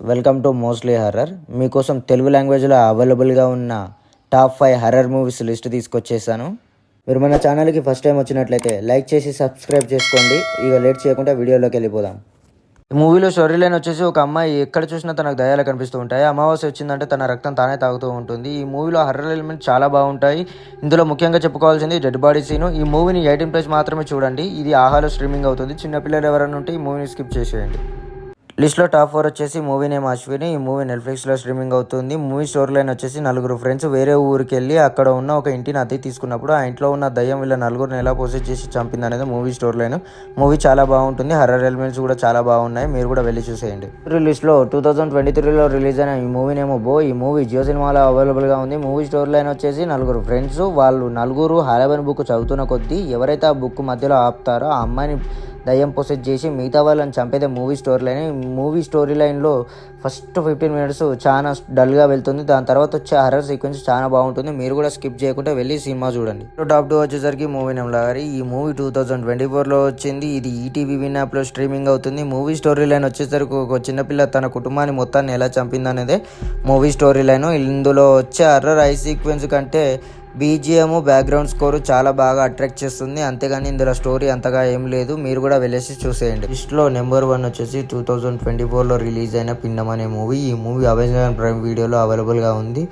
Welcome to mostly horror. మీకోసం తెలుగు లాంగ్వేజ్లో అవైలబుల్గా ఉన్న టాప్ 5 హర్రర్ మూవీస్ లిస్ట్ తీసుకొచ్చేసాను. మీరు మన ఛానల్కి ఫస్ట్ టైం వచ్చినట్లయితే లైక్ చేసి సబ్స్క్రైబ్ చేసుకోండి. ఇక లేట్ చేయకుండా వీడియోలోకి వెళ్ళిపోదాం. ఈ మూవీలో స్టోరీ లైన్ వచ్చేసి ఒక అమ్మాయి ఎక్కడ చూసినా తనకు దయాలు కనిపిస్తూ ఉంటాయి. అమావాస్య వచ్చిందంటే తన రక్తం తానే తాగుతూ ఉంటుంది. ఈ మూవీలో హర్రర్ ఎలిమెంట్ చాలా బాగుంటాయి. ఇందులో ముఖ్యంగా చెప్పుకోవాల్సింది డెడ్ బాడీ సీను. ఈ మూవీని 18+ మాత్రమే చూడండి. ఇది ఆహాలో స్ట్రీమింగ్ అవుతుంది. చిన్నపిల్లలు ఎవరైనా ఉంటే ఈ మూవీని స్కిప్ చేసేయండి. లిస్ట్లో టాప్ 4 వచ్చేసి మూవీ నేమ్ అశ్విని. ఈ మూవీ నెట్ఫ్లిక్స్లో స్ట్రీమింగ్ అవుతుంది. మూవీ స్టోరీ లైన్ వచ్చేసి నలుగురు ఫ్రెండ్స్ వేరే ఊరికి వెళ్ళి అక్కడ ఉన్న ఒక ఇంటిని అద్దె తీసుకున్నప్పుడు ఆ ఇంట్లో ఉన్న దయ్యం వీళ్ళ నలుగురిని ఎలా పోసెస్ చేసి చంపింది అనేది మూవీ స్టోరీ లైన్. మూవీ చాలా బాగుంటుంది. హర్రర్ ఎలిమెంట్స్ కూడా చాలా బాగున్నాయి. మీరు కూడా వెళ్ళి చూసేయండి. లిస్ట్లో 2023లో రిలీజ్ అయిన ఈ మూవీ నేమో బో. ఈ మూవీ జియో సినిమాలో అవైలబుల్గా ఉంది. మూవీ స్టోరీ లైన్ వచ్చేసి నలుగురు ఫ్రెండ్స్, వాళ్ళు నలుగురు హారబన్ బుక్ చదువుతున్న కొద్దీ ఎవరైతే ఆ బుక్ మధ్యలో ఆపుతారో ఆ అమ్మాయిని దయ్యం పొసెస్ చేసి మిగతా వాళ్ళని చంపేదే movie story line. Movie story లైన్లో ఫస్ట్ 15 మినిట్స్ చాలా డల్గా వెళ్తుంది. దాని తర్వాత వచ్చే హర్రర్ సీక్వెన్స్ చాలా బాగుంటుంది. మీరు కూడా స్కిప్ చేయకుండా వెళ్ళి సినిమా చూడండి. టాప్ 2 వచ్చేసరికి మూవీ నేమ్ లాగారి. ఈ మూవీ 2024లో వచ్చింది. ఇది ఈటీవీ విన్ యాప్లో స్ట్రీమింగ్ అవుతుంది. మూవీ స్టోరీ లైన్ వచ్చేసరికి ఒక చిన్నపిల్ల తన కుటుంబాన్ని మొత్తాన్ని ఎలా చంపింది అనేదే మూవీ స్టోరీ లైన్. ఇందులో వచ్చే హర్రర్ ఐ సీక్వెన్స్ కంటే బీజిఎం బ్యాక్గ్రౌండ్ స్కోరు చాలా బాగా అట్రాక్ట్ చేస్తుంది. అంతేగాని ఇందులో స్టోరీ అంతగా ఏం లేదు. మీరు కూడా వెళ్ళేసి చూసేయండి. లిస్ట్లో నెంబర్ 1 వచ్చేసి 2024లో రిలీజ్ అయిన పిండం అనే మూవీ. ఈ మూవీ అమెజాన్ ప్రైమ్ వీడియోలో అవైలబుల్గా ఉంది.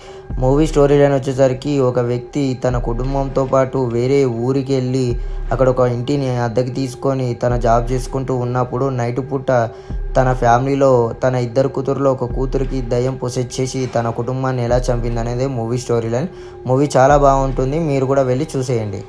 మూవీ స్టోరీ లైన్ వచ్చేసరికి ఒక వ్యక్తి తన కుటుంబంతో పాటు వేరే ఊరికి వెళ్ళి అక్కడ ఒక ఇంటిని అద్దెకి తీసుకొని తన జాబ్ చేసుకుంటూ ఉన్నప్పుడు నైట్ పూట తన ఫ్యామిలీలో తన 2 కూతురులో ఒక కూతురికి దయ్యం పొసెస్ చేసి తన కుటుంబాన్ని ఎలా చంపింది అనేది మూవీ స్టోరీ లైన్. మూవీ చాలా బాగుంటుంది. మీరు కూడా వెళ్ళి చూసేయండి.